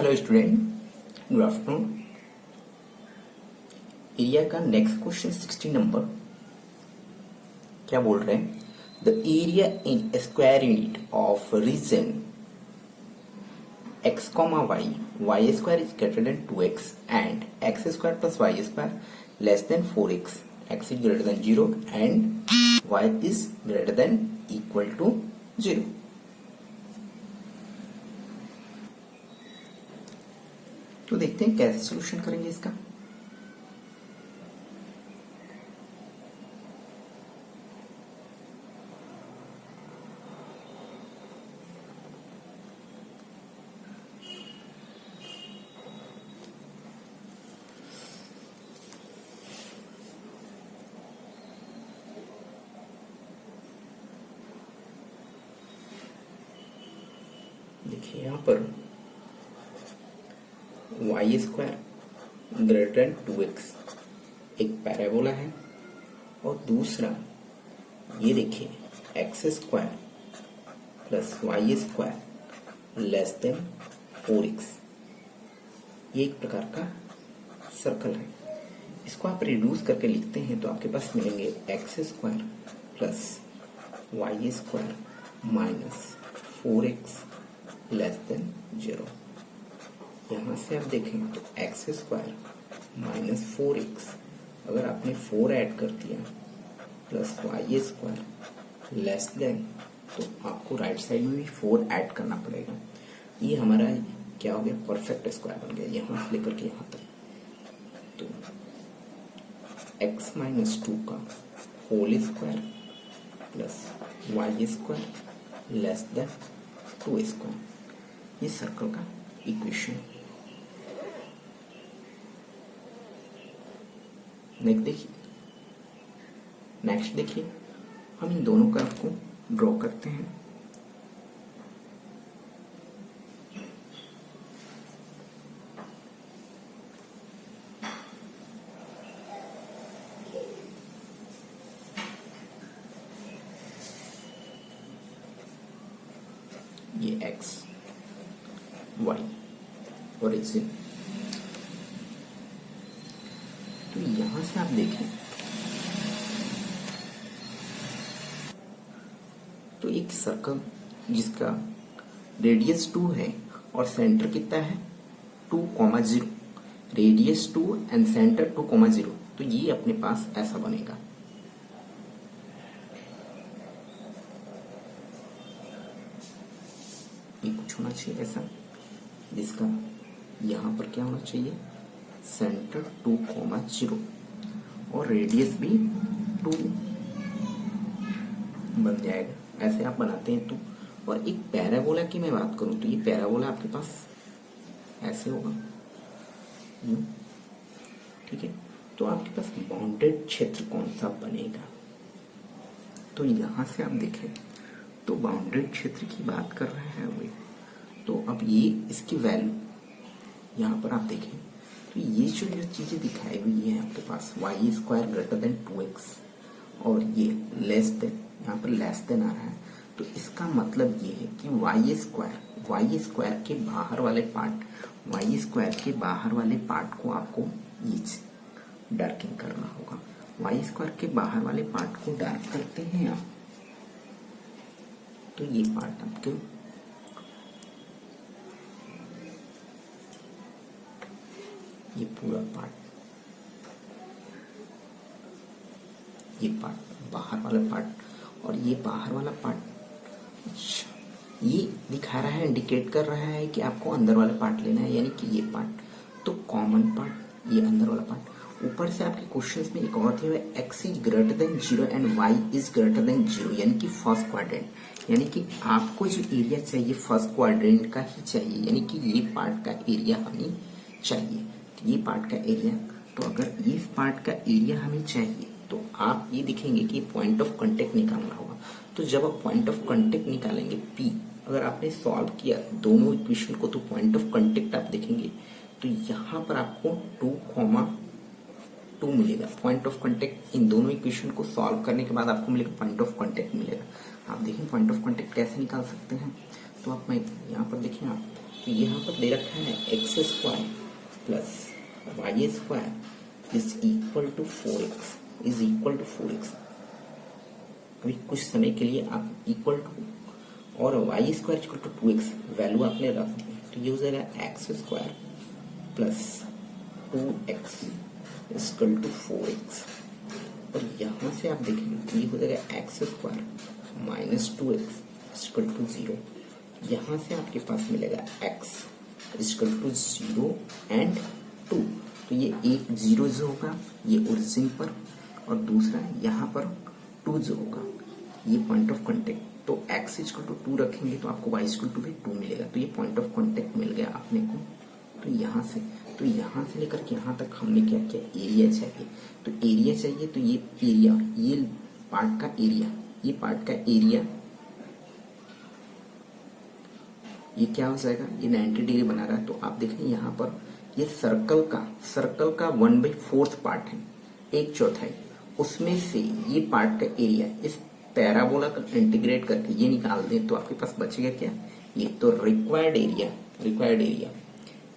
Hello student, good afternoon. Area का next question 16 number क्या बोल रहे हैं? The area in square unit of region x, y square is greater than 2x and x square plus y square less than 4x, x is greater than 0 and y is greater than equal to 0। तो देखते हैं कैसे solution करेंगे इसका। देखिए यहां पर y square greater than 2x एक पैराबोला है और दूसरा ये देखिए x square plus y square less than 4x, ये एक प्रकार का सर्कल है। इसको आप रिड्यूस करके लिखते हैं तो आपके पास मिलेंगे x square plus y square minus 4x less than 0। यहां से आप देखें तो एक्स स्क्वायर माइनस 4x, अगर आपने 4 ऐड कर दिया plus y square less than, तो आपको राइट साइड में भी 4 ऐड करना पड़ेगा। ये हमारा क्या हो गया? परफेक्ट स्क्वायर बन गया यहां से लेकर के यहां तक। तो x माइनस 2 का whole square plus y square less than 2 square, ये सर्कल का इक्वेशन। नेक्स्ट देखिए हम इन दोनों कर्व को ड्रॉ करते हैं। ये एक्स वाई ओरिजिन। तो यहां से आप देखें तो एक सर्कल जिसका रेडियस 2 है और सेंटर कितना है 2,0, रेडियस 2 एंड सेंटर 2,0, तो ये अपने पास ऐसा बनेगा। ये कुछ होना चाहिए ऐसा, जिसका यहां पर क्या होना चाहिए? सेंटर 2,0 और रेडियस भी 2 बन जाएगा। ऐसे आप बनाते हैं तो। और एक पैराबोला की मैं बात करूं तो ये पैराबोला आपके पास ऐसे होगा, ठीक है। तो आपके पास बाउंडेड क्षेत्र कौन सा बनेगा? तो यहां से आप देखें तो बाउंडेड क्षेत्र की बात कर रहे हैं वे। तो अब ये इसकी वैल्यू यहां पर आप देखें तो ये जो चीजें दिखाई हुई है आपके पास Y square greater than 2x और ये लेस देन, यहाँ पर लेस देन आ रहा है, तो इसका मतलब ये है कि वाई स्क्वायर के बाहर वाले पार्ट को आपको ये डार्किंग करना होगा। वाई स्क्वायर के बाहर वाले पार्ट को डार्क करते हैं आप, तो ये पार्ट आपके ये पूरा पार्ट, ये पार्ट बाहर वाला पार्ट और ये बाहर वाला पार्ट, अच्छा ये दिखा रहा है, इंडिकेट कर रहा है कि आपको अंदर वाला पार्ट लेना है, यानी कि ये पार्ट। तो कॉमन पार्ट ये अंदर वाला पार्ट। ऊपर से आपके क्वेश्चंस में एक और दिया हुआ है x is greater than 0 and y is greater than 0, यानी कि फर्स्ट क्वाड्रेंट, यानी कि आपको जो एरिया चाहिए फर्स्ट क्वाड्रेंट का ही चाहिए, यानी कि ये पार्ट का एरिया हमें चाहिए। ये पार्ट का एरिया, तो अगर इस पार्ट का एरिया हमें चाहिए तो आप ये दिखेंगे कि पॉइंट ऑफ कांटेक्ट निकालना होगा। तो जब आप पॉइंट ऑफ कांटेक्ट निकालेंगे P, अगर आपने सॉल्व किया दोनों इक्वेशन को तो पॉइंट ऑफ कांटेक्ट आप देखेंगे तो यहाँ पर आपको 2,2 मिलेगा। पॉइंट ऑफ कांटेक्ट इन दोनों इक्वेशन को सॉल्व करने के बाद आपको मिलेगा पॉइंट ऑफ कांटेक्ट मिलेगा। आप देखें पॉइंट ऑफ कांटेक्ट कैसे निकाल सकते हैं। तो आप मैं यहाँ पर देखें आप, तो यहाँ पर दे रखा है x square plus y square is equal to 4x is equal to 4x। अभी कुछ समय के लिए आप इक्वल टू और y square equal to 2x value आपने रख दी, तो ये हो जाएगा x square plus 2x equal to 4x। और यहाँ से आप देखेंगे तो ये हो जाएगा x square minus 2x equal to 0। यहाँ से आपके पास मिलेगा x इक्वल टू 0 एंड 2। तो ये एक 0 जो होगा ये ओरिजिन पर, और दूसरा यहाँ पर 2 जो होगा ये पॉइंट ऑफ कांटेक्ट। तो x इक्वल टू 2 रखेंगे तो आपको y इक्वल टू भी 2 मिलेगा, तो ये पॉइंट ऑफ कांटेक्ट मिल गया आपने को। तो यहाँ से लेकर के यहाँ तक हमने क्या किया, एरिया चाहिए। तो एरिया चाहिए तो ये एरिया, ये पार्ट का एरिया, ये पार्ट का एरिया ये क्या हो जाएगा, ये 90 डिग्री बना रहा है। तो आप देखें यहाँ पर ये सर्कल का 1/4 पार्ट है, 1/4, उसमें से ये पार्ट का एरिया इस पैराबोला का इंटीग्रेट करके ये निकाल दें तो आपके पास बचेगा क्या, ये तो रिक्वायर्ड एरिया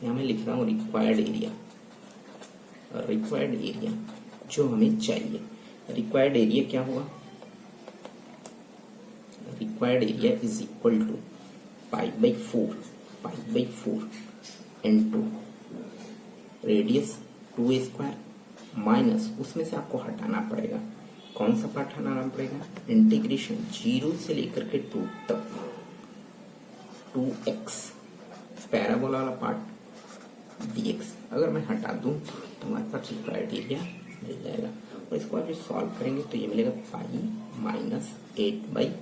यहाँ मैं लिख रहा हूँ रिक्वायर्ड एरिया जो हमें चाहिए। रिक्वायर्ड एरिया क्या हुआ, required area is equal to पाई/4 into radius 2a square minus, उसमें से आपको हटाना पड़ेगा, कौन सा पार्ट हटाना पड़ेगा, इंटीग्रेशन 0 से लेकर के 2 तक 2x पैराबोला वाला पार्ट dx अगर मैं हटा दूं तो हमारे पास रिक्वायर्ड एरिया मिल जाएगा। और इसको आप सॉल्व करेंगे तो ये मिलेगा pi minus 8/3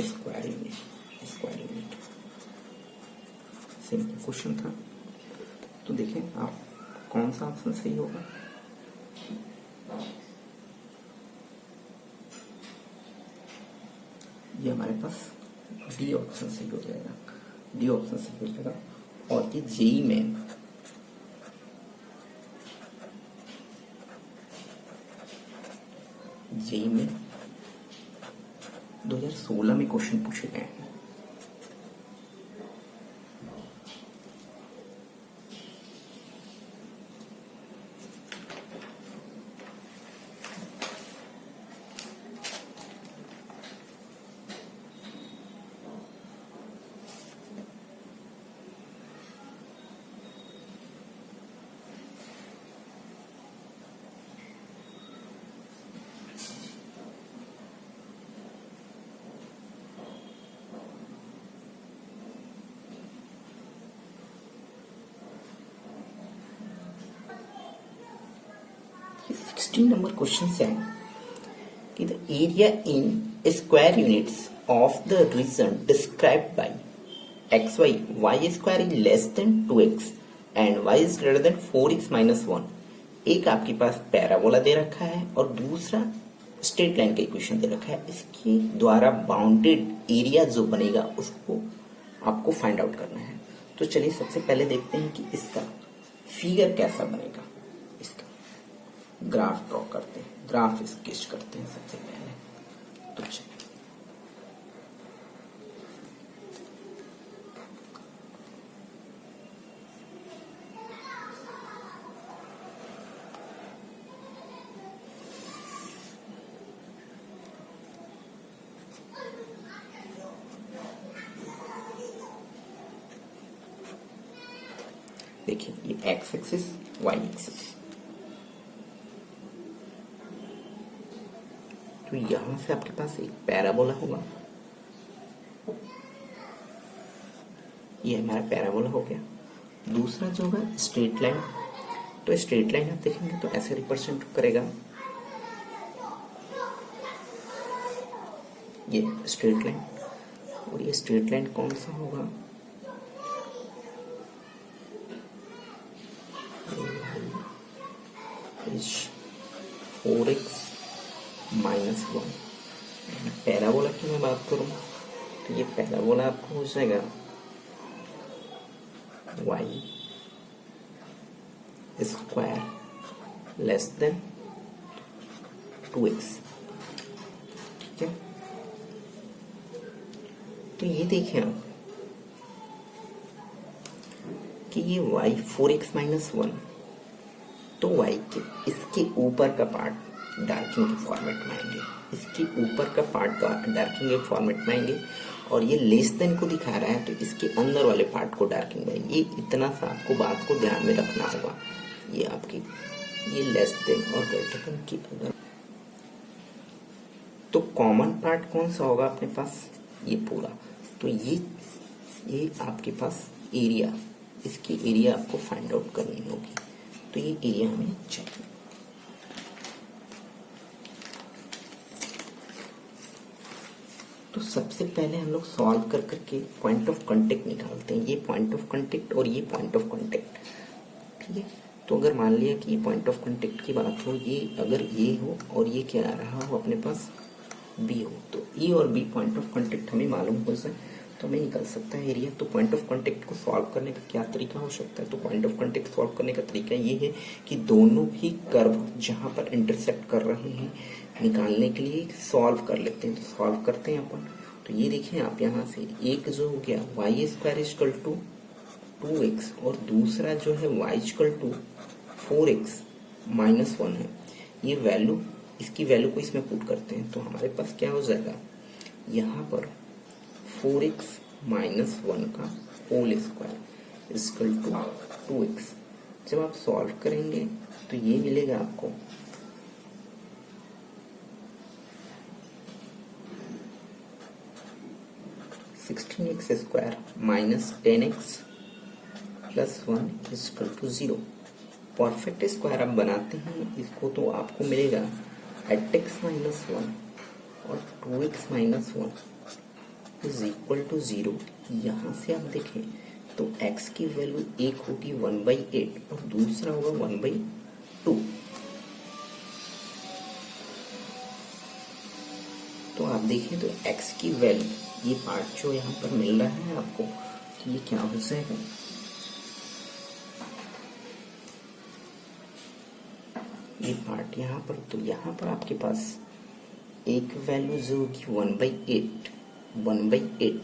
square unit. Simple question था। तो देखें आप कौन सा ऑप्शन सही होगा, ये हमारे पास डी ऑप्शन सही हो जाएगा, डी ऑप्शन सही हो जाएगा। और ये जेई में 2016 में क्वेश्चन पूछे गए हैं। ये 16 नंबर क्वेश्चन है कि the area in square units of the region described by xy y square is less than 2x and y is greater than 4x minus 1। एक आपके पास पैराबोला दे रखा है और दूसरा स्ट्रेट लाइन का इक्वेशन दे रखा है। इसके द्वारा बाउंडेड एरिया जो बनेगा उसको आपको फाइंड आउट करना है। तो चलिए सबसे पहले देखते हैं कि इसका फिगर कैसा बनेगा, इसका ग्राफ ड्रॉ करते हैं, ग्राफ स्केच करते हैं सबसे पहले। तो चलिए देखिए ये एक्स एक्सिस वाई एक्सिस, तो यहां से आपके पास एक पैराबोला होगा, ये हमारा पैराबोला हो गया। दूसरा जो होगा स्ट्रेट लाइन, तो स्ट्रेट लाइन आप देखेंगे तो ऐसे रिप्रेजेंट करेगा, ये स्ट्रेट लाइन। और ये स्ट्रेट लाइन कौन सा होगा, इज 4x माइनस 1। पैराबोला की मैं बात करूं तो ये पैराबोला आपको हो जाएगा y square less than 2x, ठीक है। तो ये देखें आप कि ये y 4x माइनस 1, तो y के इसके ऊपर का पार्ट डार्किंग के फॉर्मेट में आएंगे, इसके ऊपर का पार्ट डार्किंग के फॉर्मेट में आएंगे, और ये लेस देन को दिखा रहा है तो इसके अंदर वाले पार्ट को डार्किंग में। ये इतना सा आपको बात को ध्यान में रखना होगा। ये आपकी ये लेस देन और ग्रेटर देन की अगर, तो कॉमन पार्ट कौन सा होगा अपने पास, ये पूरा। तो ये आपके पास एरिया, इसकी एरिया आपको फाइंड आउट करनी होगी। तो ये एरिया हमें चाहिए। तो सबसे पहले हम लोग सॉल्व कर करके पॉइंट ऑफ कांटेक्ट निकालते हैं। ये पॉइंट ऑफ कांटेक्ट और ये पॉइंट ऑफ कांटेक्ट, ठीक है। तो अगर मान लिया कि ये पॉइंट ऑफ कांटेक्ट की बात हो, ये अगर ये हो और ये क्या आ रहा हो अपने पास बी हो, तो ई और बी पॉइंट ऑफ कांटेक्ट हमें मालूम हो जाए तो हमें निकल सकता है एरिया। तो पॉइंट ऑफ कांटेक्ट को सॉल्व करने का क्या तरीका हो सकता है, तो पॉइंट ऑफ कांटेक्ट सॉल्व करने का तरीका ये है कि दोनों ही कर्व जहां पर इंटरसेक्ट कर रहे हैं निकालने के लिए सॉल्व कर लेते हैं। तो सॉल्व करते हैं अपन। तो ये देखिए आप यहाँ से एक जो हो गया Y square equal to 2x और दूसरा जो है y equal to 4x minus 1 है। ये वैल्यू, इसकी वैल्यू को इसमें पुट करते हैं तो हमारे पास क्या हो जाएगा, यहाँ पर 4x माइनस 1 का whole square equal to 2x। जब आप सॉल्व करेंगे तो ये मिलेगा आपको 16x square minus 10x plus 1 equal to 0। Perfect square आप बनाते हैं इसको तो आपको मिलेगा 8x माइनस 1 और 2x minus 1 is equal to 0। यहाँ से आप देखें तो x की वैल्यू एक होगी 1/8 और दूसरा होगा 1/2। तो आप देखें तो x की वैल्यू, ये पार्ट जो यहाँ पर मिल रहा है आपको, तो ये क्या हो जाएगा, ये पार्ट यहाँ पर, तो यहाँ पर आपके पास एक वैल्यू जो होगी 1/8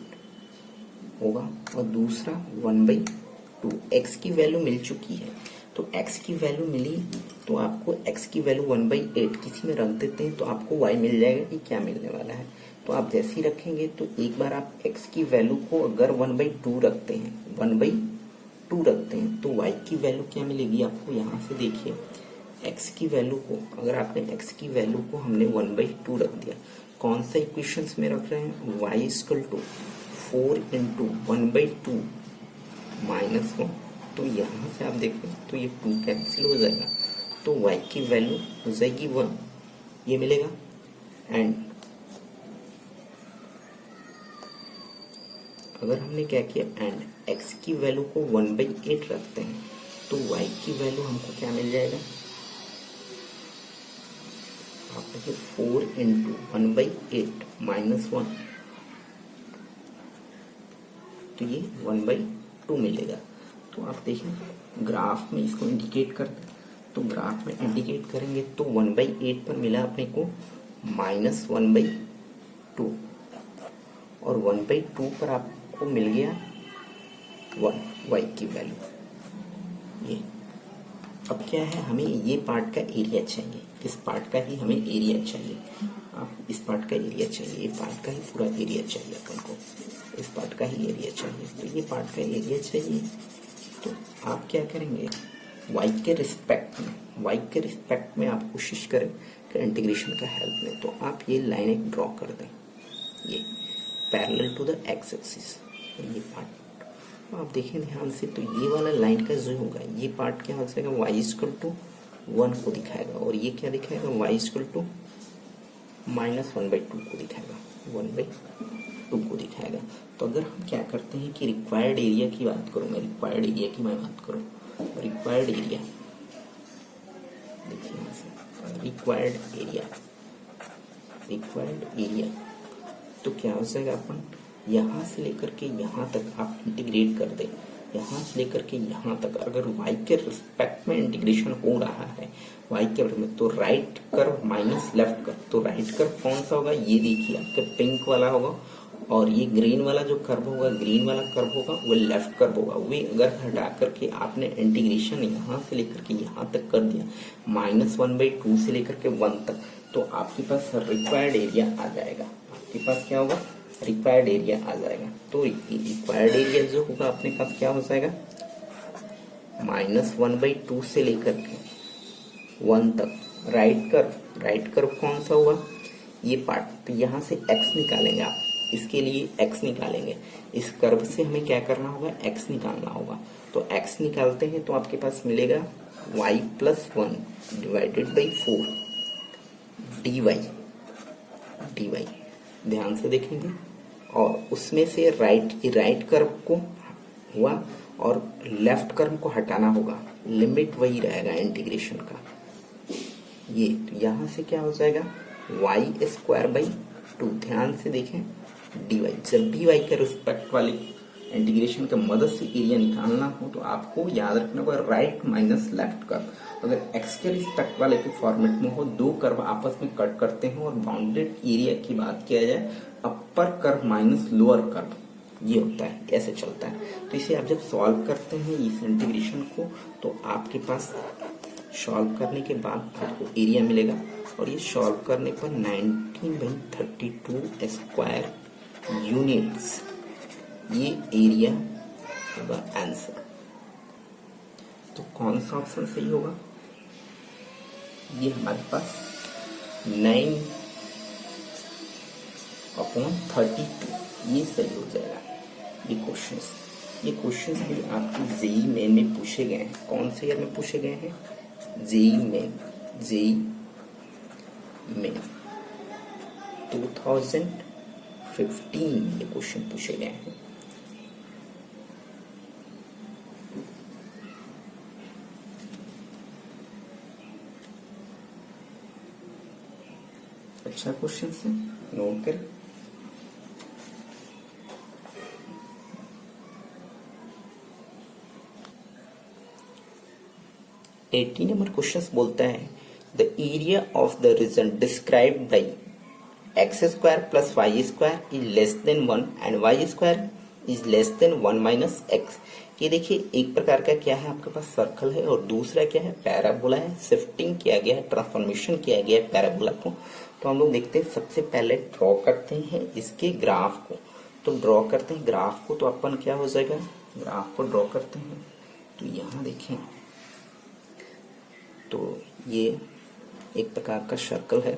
होगा और दूसरा 1/2। x की वैल्यू मिल चुकी है, तो x की वैल्यू मिली तो आपको x की वैल्यू 1/8 किसी में रख देते हैं तो आपको y मिल जाएगा कि क्या मिलने वाला है। तो आप जैसे ही रखेंगे तो एक बार आप x की वैल्यू को अगर 1/2 रखते हैं, 1/2 रखते हैं तो y की वैल्यू क्या मिलेगी आपको। यहाँ से देखिए x की वैल्यू को, अगर आपने x की वैल्यू को हमने 1/2 रख दिया, कौन सा इक्वेशंस में रख रहे हैं, y equal to 4 into 1/2 minus 1। तो यहाँ से आप देखें तो ये 2 कैंसिल हो जाएगा तो y की वैल्यू हो जाएगी 1, ये मिलेगा। एंड अगर हमने क्या किया, एंड x की वैल्यू को 1/8 रखते हैं तो y की वैल्यू हमको क्या मिल जाएगा, आप देखिए 4 इंटू 1/8 माइनस 1, तो ये 1/2 मिलेगा। तो आप देखें ग्राफ में इसको इंडिकेट कर दें, तो ग्राफ में इंडिकेट करेंगे तो 1/8 पर मिला अपने को -1/2 और 1/2 पर आपको मिल गया 1 y की वैल्यू। ये अब क्या है, हमें ये पार्ट का एरिया चाहिए, इस पार्ट का ही हमें एरिया चाहिए। आप इस पार्ट का एरिया चाहिए, ये पार्ट का ही पूरा एरिया चाहिए अपन को, इस पार्ट का ही एरिया चाहिए। तो ये पार्ट का एरिया चाहिए तो आप क्या करेंगे, y के रिस्पेक्ट में आप कोशिश करें कि इंटीग्रेशन का हेल्प लें। तो आप ये लाइन एक ड्रॉ कर दें, ये parallel to the x axis, ये पार्ट तो आप देखें ध्यान से, तो ये वाला लाइन का जो होगा ये पार्ट क्या हो जाएगा, y इक्वल टू 1 को दिखाएगा और ये क्या दिखाएगा, y इक्वल टू -1/2 को दिखाएगा, 1/2 को दिखाएगा। तो अगर हम क्या करते हैं कि रिक्वायर्ड एरिया की बात करूँ, मैं रिक्वायर्ड एरिया की मैं बात करूँ, रिक्वायर्ड एरिया देखिए यहाँ से, रिक्वायर्ड एरिया तो क्या हो जाएगा, अपन यहाँ से लेकर के यहाँ तक आप इंटीग्रेट कर दें, यहाँ से लेकर के यहाँ तक अगर y के रिस्पेक्ट में इंटीग्रेशन हो रहा है, y के बारे में, तो right curve minus left curve, तो राइट कर्व कौन सा होगा, ये देखिए आपका पिंक वाला होगा और ये ग्रीन वाला जो कर्व होगा, ग्रीन वाला कर्व होगा वो लेफ्ट कर्व होगा। वे अगर हटा करके आपने इंटीग्रेशन यहाँ से लेकर के यहाँ तक कर दिया, -1/2 से लेकर के 1 तक, तो आपके पास रिक्वायर्ड एरिया आ जाएगा। आपके पास क्या होगा? रिक्वायर्ड एरिया आ जाएगा। तो रिक्वायर्ड एरिया जो होगा अपने पास क्या हो जाएगा? -1/2 से लेकर के 1 तक राइट कर्व कौन सा हुआ? ये पार्ट। तो यहाँ से x निकालेंगे आप, इसके लिए x निकालेंगे। इस कर्व से हमें क्या करना होगा? x निकालना होगा। तो x निकालते हैं तो आपके पास मिलेगा y+1 डिवाइडेड बाई 4 dy। ध्यान से देखेंगे, और उसमें से राइट कर्व को हुआ और लेफ्ट कर्व को हटाना होगा। लिमिट वही रहेगा इंटीग्रेशन का। ये तो यहाँ से क्या हो जाएगा? y²/2। ध्यान से देखें, dy। जब भी y के रिस्पेक्ट वाले इंटीग्रेशन के मदद से एरिया निकालना हो तो आपको याद रखना होगा राइट माइनस लेफ्ट कर्व। अगर x के रिस्पेक्ट वाले के फॉर्मेट में हो, दो कर्व आपस में कट करते हैं और बाउंडेड एरिया की बात किया जाए, upper curve minus lower curve, ये होता है, ऐसे चलता है। तो इसे आप जब सॉल्व करते हैं इस इंटीग्रेशन को, तो आपके पास सॉल्व करने के बाद आपको एरिया मिलेगा, और ये सॉल्व करने पर 19/32 स्क्वायर यूनिट्स ये एरिया होगा आंसर। तो कौन सा ऑप्शन सही होगा? ये हमारे पास 9/32 ये सही हो जाएगा। ये क्वेश्चंस भी आपके जेई मेन में पूछे गए हैं। कौन से ईयर में पूछे गए हैं? जेई मेन 2015 ये क्वेश्चन पूछे गए हैं। अच्छा क्वेश्चन है, नोट करें। एटीन नंबर क्वेश्चन बोलता है the area of the region described by x² + y² is less than 1 and y² is less than 1 - x। ये देखिए, एक प्रकार का क्या है, आपके पास सर्कल है, और दूसरा क्या है? पैराबोला है। शिफ्टिंग किया गया है, ट्रांसफॉर्मेशन किया गया है पैराबोला को। तो हम लोग देखते हैं, सबसे पहले ड्रॉ करते हैं इसके ग्राफ को। तो ड्रॉ करते हैं ग्राफ को, तो अपन क्या हो जाएगा? ग्राफ को ड्रॉ करते हैं तो यहाँ देखें, तो ये एक प्रकार का सर्कल है।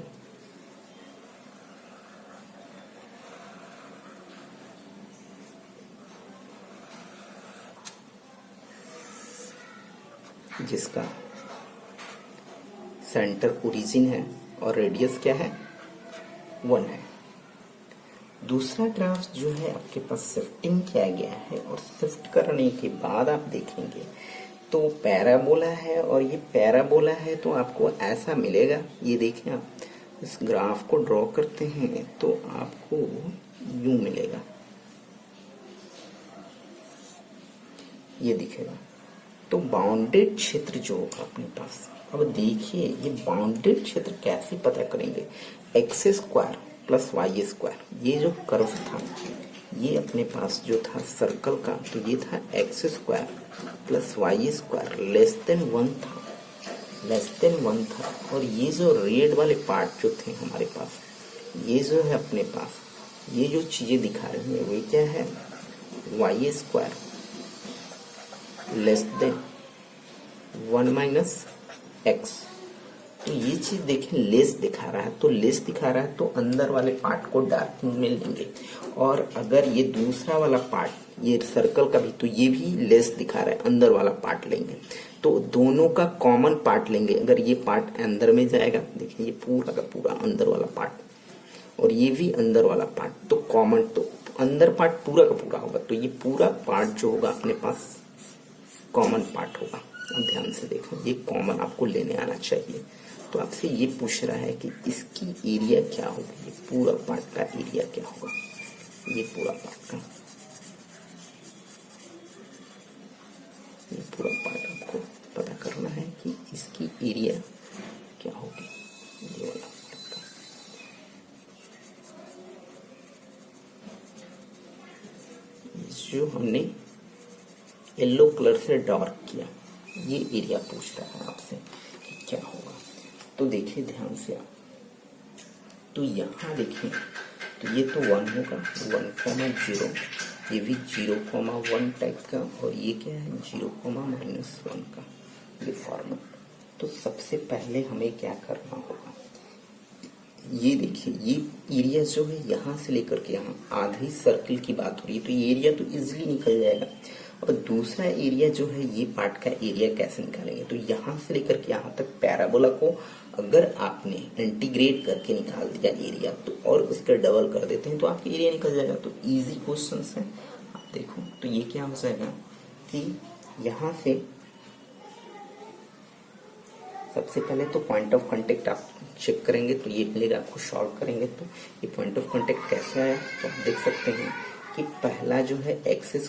जिसका सेंटर ओरिजिन है और रेडियस क्या है? 1 है। दूसरा ग्राफ जो है आपके पास शिफ्टिंग किया गया है, और शिफ्ट करने के बाद आप देखेंगे तो पैराबोला है, और ये पैराबोला है तो आपको ऐसा मिलेगा। ये देखें, आप इस ग्राफ को ड्रॉ करते हैं तो आपको यूं मिलेगा, ये दिखेगा। तो बाउंडेड क्षेत्र जो होगा अपने पास, अब देखिए ये बाउंडेड क्षेत्र कैसे पता करेंगे? x² + y², ये जो कर्व था, ये अपने पास जो था सर्कल का, तो ये था x² + y² लेस देन 1 था। और ये जो रेड वाले पार्ट जो थे हमारे पास, ये जो है अपने पास, ये जो चीजें दिखा रही है वो क्या है? y² less than 1 - x। तो ये चीज देखें, लेस दिखा रहा है, तो लेस दिखा रहा है तो अंदर वाले पार्ट को डार्किंग में लेंगे, और अगर ये दूसरा वाला पार्ट, ये सर्कल का भी, तो ये भी लेस दिखा रहा है, अंदर वाला पार्ट लेंगे। तो दोनों का कॉमन पार्ट लेंगे। अगर ये पार्ट अंदर में जाएगा, देखिए ये पूरा का पूरा अंदर वाला पार्ट, और ये भी अंदर वाला पार्ट, तो कॉमन, तो अंदर पार्ट पूरा का पूरा होगा। तो ये पूरा पार्ट जो होगा अपने पास कॉमन पार्ट होगा। अब ध्यान से देखो, ये कॉमन आपको लेने आना चाहिए। तो आपसे ये पूछ रहा है कि इसकी एरिया क्या होगी, ये पूरा पार्ट का एरिया क्या होगा? ये पूरा पार्ट आपको पता करना है कि इसकी एरिया क्या होगी, ये वाला पार्ट का। जो हमने येलो कलर से डार्क किया, ये एरिया पूछ रहा है आपसे कि क्या होगा। तो देखिए ध्यान से आप, तो यहाँ देखिए तो ये तो 1 होगा, 1,0, ये भी 0,1 टाइप का, और ये क्या है 0,-1 का ये फॉर्मेट। तो सबसे पहले हमें क्या करना होगा, ये देखिए ये एरिया जो है यहाँ से लेकर के यहाँ आधी सर्कल की बात हो रही है, तो ये एरिया तो इजीली निकल जाएगा। और दूसरा एरिया जो है ये पार्ट का एरिया कैसे निकालेंगे, तो यहाँ से लेकर के यहाँ तक पैराबोला को अगर आपने इंटीग्रेट करके निकाल दिया एरिया, तो और उसका डबल कर देते हैं तो आपका एरिया निकल जाएगा। तो इजी क्वेश्चन है, आप देखो तो ये क्या हो जाएगा कि यहाँ से सबसे पहले तो पॉइंट ऑफ कांटेक्ट आप चेक करेंगे तो ये मिलेगा आपको, सॉल्व करेंगे तो ये पॉइंट ऑफ कांटेक्ट कैसे आया, तो आप देख सकते हैं कि पहला जो है x²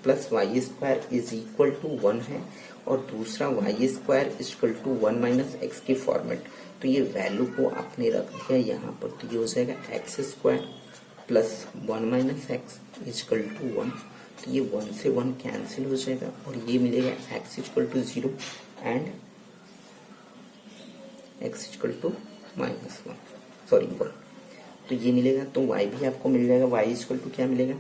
+ y² is equal to 1 है, और दूसरा y² is equal to 1 - x की फॉर्मेट। तो ये वैल्यू को आपने रख दिया यहाँ पर, तो ये हो जाएगा x² + 1 - x is equal to 1। तो ये 1 से 1 कैंसिल हो जाएगा और ये मिलेगा x equal to 0 and x equal to -1 sorry 1। तो ये मिलेगा, तो y भी आपको मिल जाएगा, y इक्वल टू क्या मिलेगा,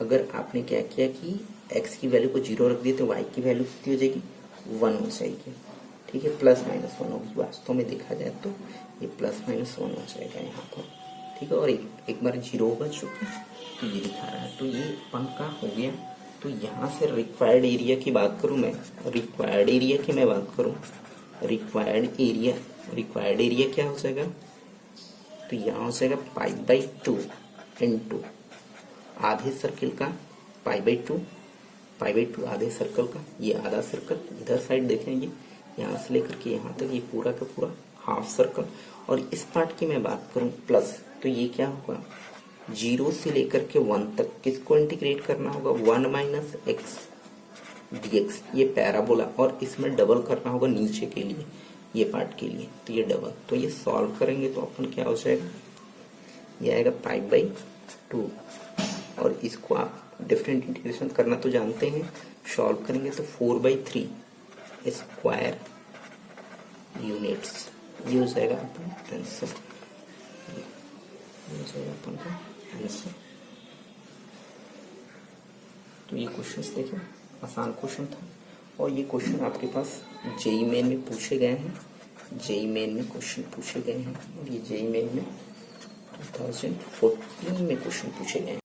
अगर आपने क्या किया कि x की वैल्यू को 0 रख दिए तो y की वैल्यू कितनी हो जाएगी 1 हो जाएगी, ठीक है, +-1 होगी। वास्तव में देखा जाए तो ये +-1 हो जाएगा यहाँ पर, ठीक है, और एक बार 0 होगा चुका, तो ये दिखा रहा है, तो ये अपन का हो गया। तो यहाँ से रिक्वायर्ड एरिया की बात करूँ मैं, रिक्वायर्ड एरिया की मैं बात करूँ, रिक्वायर्ड एरिया क्या हो जाएगा, तो यहाँ हो जाएगा π/2 इंटू आधे सर्कल का π/2 आधे सर्कल का, ये आधा सर्कल इधर साइड देखेंगे यहाँ से लेकर के यहाँ तक ये पूरा का पूरा हाफ सर्कल। और इस पार्ट की मैं बात करूँ प्लस, तो ये क्या होगा 0 से लेकर के 1 तक किसको इंटीग्रेट करना होगा 1 - x dx, ये पैराबोला, और इसमें डबल करना होगा नीचे के लिए, ये पार्ट के लिए, तो ये डबल। तो ये सॉल्व करेंगे तो अपन क्या हो जाएगा, ये आएगा π/2, और इसको आप डिफरेंट इंटीग्रेशन करना तो जानते हैं, सॉल्व करेंगे तो 4/3 स्क्वायर यूनिट्स, ये हो जाएगा अपन आंसर, ये हो जाएगा अपन का आंसर। तो ये क्वेश्चन देखिए आसान क्वेश्चन था, और ये क्वेश्चन आपके पास जेईई मेन में पूछे गए हैं, जेईई मेन में क्वेश्चन पूछे गए हैं, और ये जेईई मेन में 2014 में क्वेश्चन पूछे गए हैं।